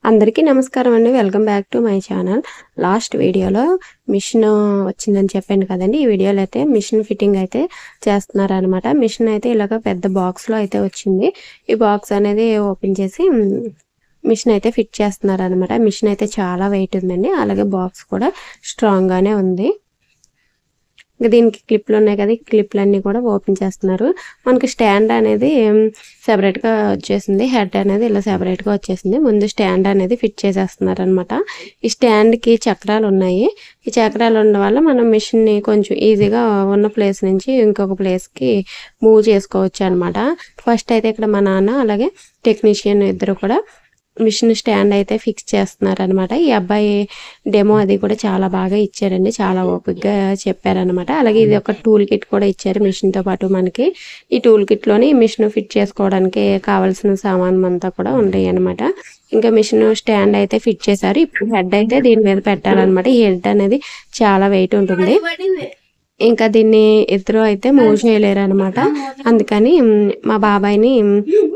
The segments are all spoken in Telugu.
అందరికీ నమస్కారం అండి. Welcome back to my channel. Last వీడియోలో మిషన్ వచ్చిందని చెప్పాను కదండి. ఈ వీడియోలో అయితే మిషన్ ఫిట్టింగ్ అయితే చేస్తున్నారనమాట. మిషన్ అయితే ఇలాగ పెద్ద బాక్స్లో అయితే వచ్చింది. ఈ బాక్స్ అనేది ఓపెన్ చేసి మిషన్ అయితే ఫిట్ చేస్తున్నారనమాట. మిషన్ అయితే చాలా వెయిట్ ఉందండి. అలాగే బాక్స్ కూడా స్ట్రాంగ్గానే ఉంది. ఇంకా దీనికి క్లిప్లు ఉన్నాయి కదా, ఈ క్లిప్లన్నీ కూడా ఓపెన్ చేస్తున్నారు. మనకి స్టాండ్ అనేది సెపరేట్గా వచ్చేసింది. హెడ్ అనేది ఇలా సెపరేట్గా వచ్చేసింది. ముందు స్టాండ్ అనేది ఫిట్ చేసేస్తున్నారు అనమాట. ఈ స్టాండ్కి చక్రాలు ఉన్నాయి. ఈ చక్రాలు ఉండడం వల్ల మనం మిషన్ని కొంచెం ఈజీగా ఉన్న ప్లేస్ నుంచి ఇంకొక ప్లేస్కి మూవ్ చేసుకోవచ్చు అనమాట. ఫస్ట్ అయితే ఇక్కడ మా నాన్న అలాగే టెక్నీషియన్ ఇద్దరు కూడా మిషన్ స్టాండ్ అయితే ఫిక్స్ చేస్తున్నారు అనమాట. ఈ అబ్బాయి డెమో అది కూడా చాలా బాగా ఇచ్చారండి. చాలా ఓపికగా చెప్పారనమాట. అలాగే ఇది ఒక టూల్ కిట్ కూడా ఇచ్చారు మిషన్తో పాటు. మనకి ఈ టూల్ కిట్లోని మిషన్ ఫిట్ చేసుకోవడానికి కావాల్సిన సామాన్ అంతా కూడా ఉంటాయి అనమాట. ఇంకా మిషన్ స్టాండ్ అయితే ఫిట్ చేశారు. ఇప్పుడు హెడ్ అయితే దీని మీద పెట్టాలన్నమాట. ఈ హెడ్ అనేది చాలా వెయిట్ ఉంటుంది. ఇంకా దీన్ని ఇద్దరు అయితే మూవ్ చేయలేరు అనమాట. అందుకని మా బాబాయ్ని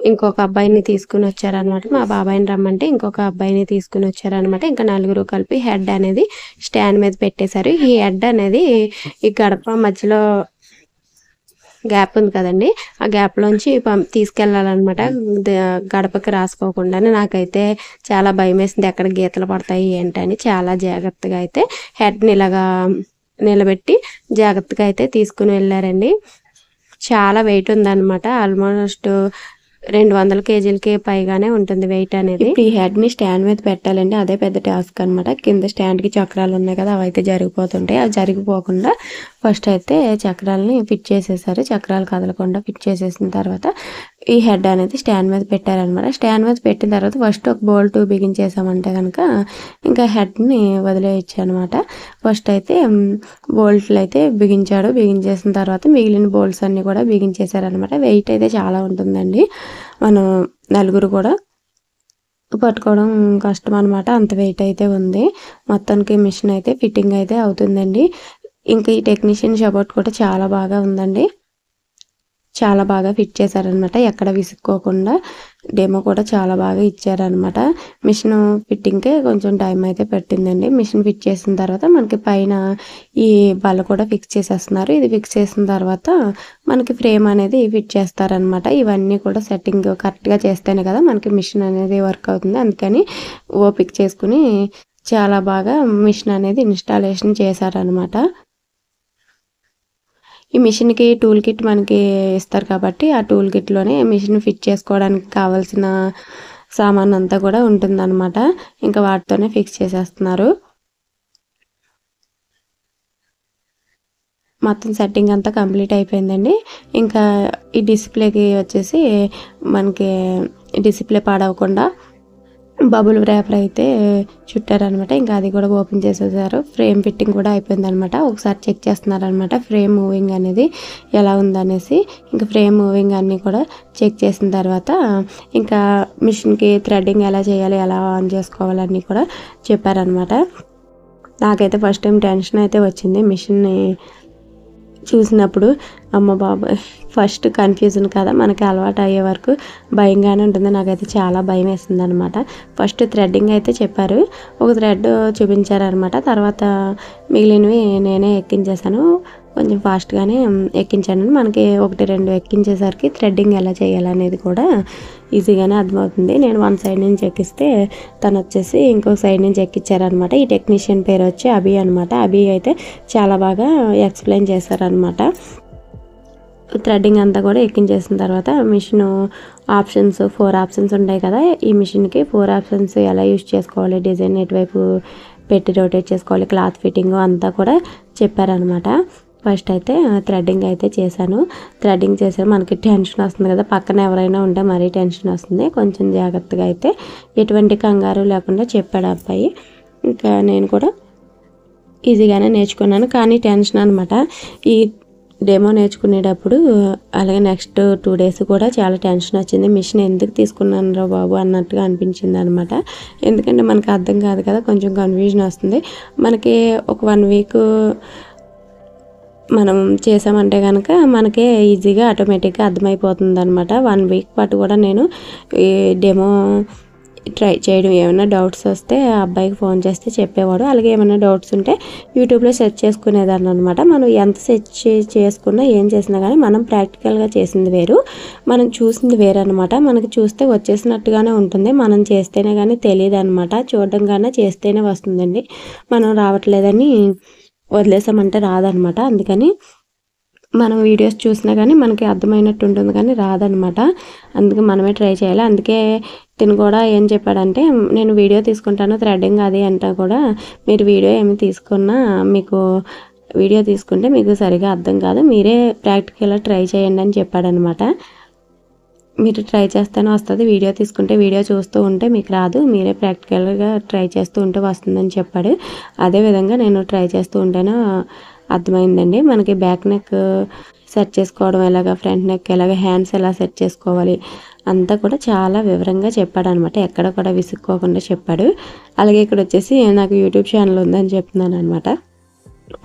ఇంకొక అబ్బాయిని తీసుకుని వచ్చారనమాట. మా బాబాయ్ని రమ్మంటే ఇంకొక అబ్బాయిని తీసుకుని వచ్చారనమాట. ఇంకా నలుగురు కలిపి హెడ్ అనేది స్టాండ్ మీద పెట్టేశారు. ఈ హెడ్ అనేది ఈ గడప మధ్యలో గ్యాప్ ఉంది కదండి, ఆ గ్యాప్లోంచి తీసుకెళ్ళాలన్నమాట. గడపకి రాసుకోకుండా. నాకైతే చాలా భయం వేసింది, ఎక్కడ గీతలు పడతాయి ఏంటని. చాలా జాగ్రత్తగా అయితే హెడ్ని ఇలాగా నిలబెట్టి జాగ్రత్తగా అయితే తీసుకుని వెళ్ళారండి. చాలా వెయిట్ ఉందన్నమాట. ఆల్మోస్ట్ 200 కేజీలకి పైగానే ఉంటుంది వెయిట్ అనేది. ఈ హెడ్ని స్టాండ్ మీద పెట్టాలండి, అదే పెద్ద టాస్క్ అనమాట. కింద స్టాండ్కి చక్రాలు ఉన్నాయి కదా, అవి అయితే జరిగిపోతుంటాయి. అవి జరిగిపోకుండా ఫస్ట్ అయితే చక్రాలని ఫిట్ చేసేసారు. చక్రాలు కదలకుండా ఫిట్ చేసేసిన తర్వాత ఈ హెడ్ అనేది స్టాండ్ మీద పెట్టారనమాట. స్టాండ్ మీద పెట్టిన తర్వాత ఫస్ట్ ఒక బోల్ట్ బిగించేసామంటే కనుక ఇంకా హెడ్ని వదిలేయచ్చు అనమాట. ఫస్ట్ అయితే బోల్ట్లు అయితే బిగించేసిన తర్వాత మిగిలిన బోల్ట్స్ అన్నీ కూడా బిగించేశారనమాట. వెయిట్ అయితే చాలా ఉంటుందండి. మనం నలుగురు కూడా పట్టుకోవడం కష్టం అనమాట. అంత వెయిట్ అయితే ఉంది. మొత్తానికి మిషన్ అయితే ఫిట్టింగ్ అయితే అవుతుందండి. ఇంకా ఈ టెక్నీషియన్ సపోర్ట్ కూడా చాలా బాగా ఉందండి. చాలా బాగా ఫిట్ చేశారనమాట. ఎక్కడ విసుక్కోకుండా డెమో కూడా చాలా బాగా ఇచ్చారనమాట. మిషన్ ఫిట్టింగ్కే కొంచెం టైం అయితే పెట్టిందండి. మిషన్ ఫిట్ చేసిన తర్వాత మనకి పైన ఈ బల్ల కూడా ఫిక్స్ చేసేస్తున్నారు. ఇది ఫిక్స్ చేసిన తర్వాత మనకి ఫ్రేమ్ అనేది ఫిట్ చేస్తారనమాట. ఇవన్నీ కూడా సెట్టింగ్ కరెక్ట్గా చేస్తేనే కదా మనకి మిషన్ అనేది వర్క్ అవుతుంది. అందుకని ఓపిక చేసుకుని చాలా బాగా మిషన్ అనేది ఇన్స్టాలేషన్ చేశారనమాట. ఈ మిషన్కి టూల్ కిట్ మనకి ఇస్తారు కాబట్టి ఆ టూల్ కిట్లోనే మిషన్ ఫిట్ చేసుకోవడానికి కావాల్సిన సామాన్ అంతా కూడా ఉంటుందన్నమాట. ఇంకా వాటితోనే ఫిక్స్ చేసేస్తున్నారు. మొత్తం సెట్టింగ్ అంతా కంప్లీట్ అయిపోయిందండి. ఇంకా ఈ డిస్ప్లేకి వచ్చేసి మనకి డిస్ప్లే పాడవకుండా బబుల్ ర్యాపర్ అయితే చుట్టారనమాట. ఇంకా అది కూడా ఓపెన్ చేసేసారు. ఫ్రేమ్ ఫిట్టింగ్ కూడా అయిపోయిందనమాట. ఒకసారి చెక్ చేస్తున్నారనమాట ఫ్రేమ్ మూవింగ్ అనేది ఎలా ఉందనేసి. ఇంకా ఫ్రేమ్ మూవింగ్ అన్నీ కూడా చెక్ చేసిన తర్వాత ఇంకా మిషన్కి థ్రెడ్డింగ్ ఎలా చేయాలి, ఎలా ఆన్ చేసుకోవాలన్నీ కూడా చెప్పారనమాట. నాకైతే ఫస్ట్ టైం టెన్షన్ అయితే వచ్చింది మిషన్ని చూసినప్పుడు. అమ్మ బాబాయ్, ఫస్ట్ కన్ఫ్యూజన్ కదా, మనకి అలవాటు అయ్యే వరకు భయంగానే ఉంటుంది. నాకైతే చాలా భయం వేస్తుంది అనమాట. ఫస్ట్ థ్రెడ్డింగ్ అయితే చెప్పారు, ఒక థ్రెడ్ చూపించారనమాట. తర్వాత మిగిలినవి నేనే ఎక్కించేసాను. కొంచెం ఫాస్ట్గానే ఎక్కించాను. మనకి 1-2 ఎక్కించేసరికి థ్రెడ్డింగ్ ఎలా చేయాలనేది కూడా ఈజీగానే అర్థమవుతుంది. నేను వన్ సైడ్ నుంచి ఎక్కిస్తే తను వచ్చేసి ఇంకో సైడ్ నుంచి ఎక్కించారనమాట. ఈ టెక్నీషియన్ పేరు వచ్చి అభి అనమాట. అభి అయితే చాలా బాగా ఎక్స్ప్లెయిన్ చేశారనమాట. థ్రెడ్డింగ్ అంతా కూడా ఎక్కించేసిన తర్వాత మిషన్ ఆప్షన్స్ 4 ఆప్షన్స్ ఉంటాయి కదా. ఈ మిషన్కి 4 ఆప్షన్స్ ఎలా యూజ్ చేసుకోవాలి, డిజైన్ ఎటువైపు పెట్టి రొటేట్ చేసుకోవాలి, క్లాత్ ఫిట్టింగ్ అంతా కూడా చెప్పారనమాట. ఫస్ట్ అయితే థ్రెడ్డింగ్ అయితే చేశాను. థ్రెడ్డింగ్ చేసాను. మనకి టెన్షన్ వస్తుంది కదా, పక్కన ఎవరైనా ఉంటే మరీ టెన్షన్ వస్తుంది. కొంచెం జాగ్రత్తగా అయితే ఎటువంటి కంగారు లేకుండా చెప్పాడు అబ్బాయి. ఇంకా నేను కూడా ఈజీగానే నేర్చుకున్నాను. కానీ టెన్షన్ అనమాట. ఈ డెమో నేర్చుకునేటప్పుడు అలాగే నెక్స్ట్ 2 డేస్ కూడా చాలా టెన్షన్ వచ్చింది. మిషన్ ఎందుకు తీసుకున్నాను రా బాబు అన్నట్టుగా అనిపించింది అనమాట. ఎందుకంటే మనకు అర్థం కాదు కదా, కొంచెం కన్ఫ్యూజన్ వస్తుంది. మనకి ఒక 1 వీక్ మనం చేసామంటే కనుక మనకే ఈజీగా ఆటోమేటిక్గా అర్థమైపోతుంది అనమాట. 1 వీక్ పాటు కూడా నేను ఈ డెమో ట్రై చేయడం. ఏమైనా డౌట్స్ వస్తే ఆ అబ్బాయికి ఫోన్ చేస్తే చెప్పేవాడు. అలాగే ఏమైనా డౌట్స్ ఉంటే యూట్యూబ్లో సెర్చ్ చేసుకునేదాన్ని అనమాట. మనం ఎంత సెర్చ్ చేసుకున్నా ఏం చేసినా కానీ మనం ప్రాక్టికల్గా చేసింది వేరు, మనం చూసింది వేరు అనమాట. మనకి చూస్తే వచ్చేసినట్టుగానే ఉంటుంది, మనం చేస్తేనే కానీ తెలియదు అనమాట. చూడడం కన్నా చేస్తేనే వస్తుందండి. మనం రావట్లేదని వదిలేసామంటే రాదనమాట. అందుకని మనం వీడియోస్ చూసినా కానీ మనకి అర్థమైనట్టు ఉంటుంది కానీ రాదనమాట. అందుకే మనమే ట్రై చేయాలి. అందుకే తిను కూడా ఏం చెప్పాడంటే, నేను వీడియో తీసుకుంటాను థ్రెడ్డింగ్ అది అంటే కూడా, మీరు వీడియో ఏమి తీసుకున్నా మీకు వీడియో తీసుకుంటే మీకు సరిగా అర్థం కాదు, మీరే ప్రాక్టికల్గా ట్రై చేయండి అని చెప్పాడనమాట. మీరు ట్రై చేస్తేనే వస్తుంది, వీడియో తీసుకుంటే వీడియో చూస్తూ ఉంటే మీకు రాదు, మీరే ప్రాక్టికల్గా ట్రై చేస్తూ ఉంటే వస్తుందని చెప్పాడు. అదేవిధంగా నేను ట్రై చేస్తూ ఉంటేనే అర్థమైందండి. మనకి బ్యాక్ నెక్ సెట్ చేసుకోవడం ఎలాగ, ఫ్రంట్ నెక్ ఎలాగ, హ్యాండ్స్ ఎలా సెట్ చేసుకోవాలి అంతా కూడా చాలా వివరంగా చెప్పాడు అనమాట. ఎక్కడ కూడా విసుక్కోకుండా చెప్పాడు. అలాగే ఇక్కడ వచ్చేసి నాకు యూట్యూబ్ ఛానల్ ఉందని చెప్తున్నాను అనమాట.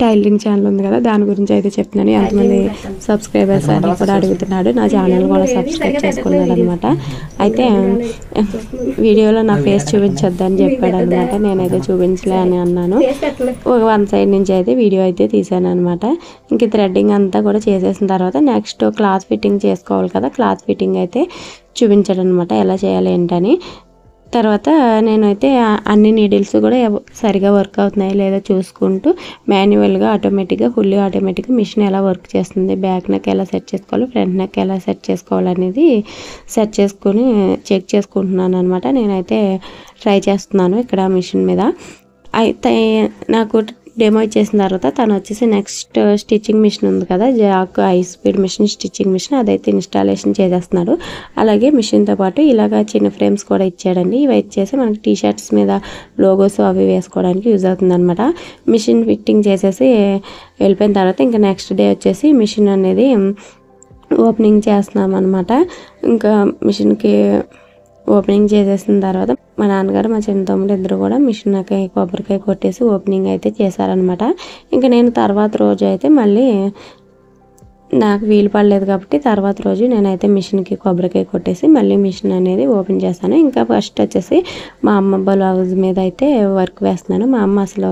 టైలరింగ్ ఛానల్ ఉంది కదా, దాని గురించి అయితే చెప్తున్నాను. ఎంతమంది సబ్స్క్రైబర్స్ అని కూడా అడుగుతున్నాడు. నా ఛానల్ కూడా సబ్స్క్రైబ్ చేసుకున్నాడు అనమాట. అయితే వీడియోలో నా ఫేస్ చూపించొద్దని చెప్పాడు అనమాట. నేనైతే చూపించలే అని అన్నాను. ఒక వన్ సైడ్ నుంచి అయితే వీడియో అయితే తీసాను అనమాట. ఇంక థ్రెడ్డింగ్ అంతా కూడా చేసేసిన తర్వాత నెక్స్ట్ క్లాత్ ఫిట్టింగ్ చేసుకోవాలి కదా, క్లాత్ ఫిట్టింగ్ అయితే చూపించాడు అనమాట ఎలా చేయాలి ఏంటని. తర్వాత నేనైతే అన్ని నీడిల్స్ కూడా సరిగా వర్క్ అవుతున్నాయి లేదా చూసుకుంటూ మాన్యువల్గా ఆటోమేటిక్గా ఫుల్లీ ఆటోమేటిక్గా మిషన్ ఎలా వర్క్ చేస్తుంది, బ్యాక్ నెక్ ఎలా సెట్ చేసుకోవాలి, ఫ్రంట్ నెక్ ఎలా సెట్ చేసుకోవాలి అనేది సెట్ చేసుకొని చెక్ చేసుకుంటున్నాను అనమాట. నేనైతే ట్రై చేస్తున్నాను ఇక్కడ మిషన్ మీద. అయితే నాకు డెమో ఇచ్చేసిన తర్వాత తను వచ్చేసి నెక్స్ట్ స్టిచ్చింగ్ మిషన్ ఉంది కదా, Jack high speed machine, stitching machine, అదైతే ఇన్స్టాలేషన్ చేసేస్తున్నాడు. అలాగే మిషన్తో పాటు ఇలాగ చిన్న ఫ్రేమ్స్ కూడా ఇచ్చాడండి. ఇవి ఇచ్చేసి మనకి టీ షర్ట్స్ మీద లోగోస్ అవి వేసుకోవడానికి యూజ్ అవుతుంది అనమాట. మిషన్ ఫిట్టింగ్ చేసేసి వెళ్ళిపోయిన తర్వాత ఇంకా నెక్స్ట్ డే వచ్చేసి మిషన్ అనేది ఓపెనింగ్ చేస్తున్నాం అనమాట. ఇంకా మిషన్కి ఓపెనింగ్ చేసేసిన తర్వాత మా నాన్నగారు మా చిన్న తమ్ముడు ఇద్దరు కూడా మిషన్కి కొబ్బరికాయ కొట్టేసి ఓపెనింగ్ అయితే చేశారనమాట. ఇంకా నేను తర్వాత రోజు అయితే మళ్ళీ నాకు వీలు పడలేదు కాబట్టి తర్వాత రోజు నేనైతే మిషన్కి కొబ్బరికాయ కొట్టేసి మళ్ళీ మిషన్ అనేది ఓపెన్ చేస్తాను. ఇంకా ఫస్ట్ వచ్చేసి మా అమ్మ బ్లౌజ్ మీద అయితే వర్క్ వేస్తున్నాను. మా అమ్మ అసలు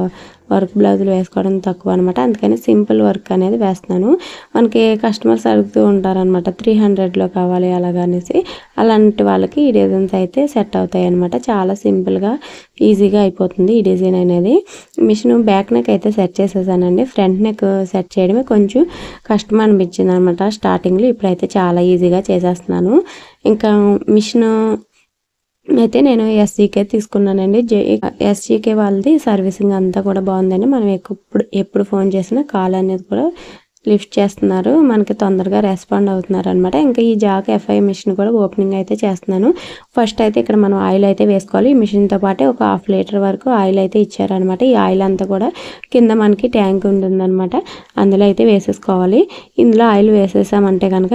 వర్క్ బ్లౌజులు వేసుకోవడం తక్కువ అనమాట. అందుకని సింపుల్ వర్క్ అనేది వేస్తున్నాను. మనకి కస్టమర్స్ అడుగుతూ ఉంటారనమాట 300లో కావాలి అలాగనేసి. అలాంటి వాళ్ళకి ఈ డిజైన్స్ అయితే సెట్ అవుతాయి అనమాట. చాలా సింపుల్గా ఈజీగా అయిపోతుంది ఈ డిజైన్ అనేది. మిషన్ బ్యాక్ నెక్ అయితే సెట్ చేసేసానండి. ఫ్రంట్ నెక్ సెట్ చేయడమే కొంచెం కష్టం అనిపించింది అనమాట స్టార్టింగ్లో. ఇప్పుడైతే చాలా ఈజీగా చేసేస్తున్నాను. ఇంకా మిషన్ అయితే నేను ఎస్జీకే తీసుకున్నానండి. ఎస్జీకే వాళ్ళది సర్వీసింగ్ అంతా కూడా బాగుందండి. మనం ఎప్పుడు ఫోన్ చేసినా కాల్ అనేది కూడా లిఫ్ట్ చేస్తున్నారు, మనకి తొందరగా రెస్పాండ్ అవుతున్నారు అనమాట. ఇంకా ఈ జాక్ ఎఫ్ఐ మిషన్ కూడా ఓపెనింగ్ అయితే చేస్తున్నాను. ఫస్ట్ అయితే ఇక్కడ మనం ఆయిల్ అయితే వేసుకోవాలి. ఈ మిషన్తో పాటే ఒక 1/2 లీటర్ వరకు ఆయిల్ అయితే ఇచ్చారనమాట. ఈ ఆయిల్ అంతా కూడా కింద మనకి ట్యాంక్ ఉంటుందన్నమాట, అందులో అయితే వేసేసుకోవాలి. ఇందులో ఆయిల్ వేసేసామంటే కనుక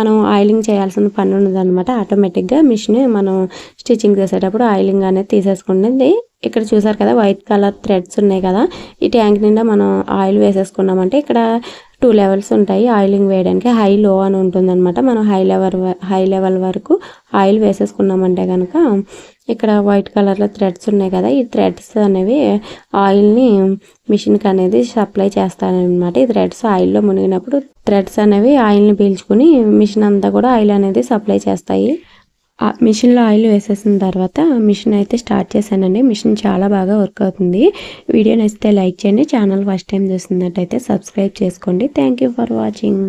మనం ఆయిలింగ్ చేయాల్సిన పని ఉండదన్నమాట. ఆటోమేటిక్గా మిషన్ మనం స్టిచ్చింగ్ చేసేటప్పుడు ఆయిలింగ్ అనేది తీసేసుకుంటుంది. ఇక్కడ చూసారు కదా వైట్ కలర్ థ్రెడ్స్ ఉన్నాయి కదా, ఈ ట్యాంక్ నిండా మనం ఆయిల్ వేసేసుకున్నామంటే ఇక్కడ 2 లెవెల్స్ ఉంటాయి ఆయిలింగ్ వేయడానికి. హై లో అని ఉంటుందన్నమాట. మనం హై లెవెల్ వరకు ఆయిల్ వేసేసుకున్నామంటే కనుక ఇక్కడ వైట్ కలర్లో థ్రెడ్స్ ఉన్నాయి కదా, ఈ థ్రెడ్స్ అనేవి ఆయిల్ని మిషన్కి అనేది సప్లై చేస్తారనమాట. ఈ థ్రెడ్స్ ఆయిల్లో మునిగినప్పుడు థ్రెడ్స్ అనేవి ఆయిల్ని పీల్చుకుని మిషన్ అంతా కూడా ఆయిల్ అనేది సప్లై చేస్తాయి. మిషన్లో ఆయిల్ వేసేసిన తర్వాత మిషన్ అయితే స్టార్ట్ చేశానండి. మిషన్ చాలా బాగా వర్క్ అవుతుంది. వీడియో నచ్చితే లైక్ చేయండి. ఛానల్ ఫస్ట్ టైం చూస్తున్నట్టయితే సబ్స్క్రైబ్ చేసుకోండి. Thank you for watching.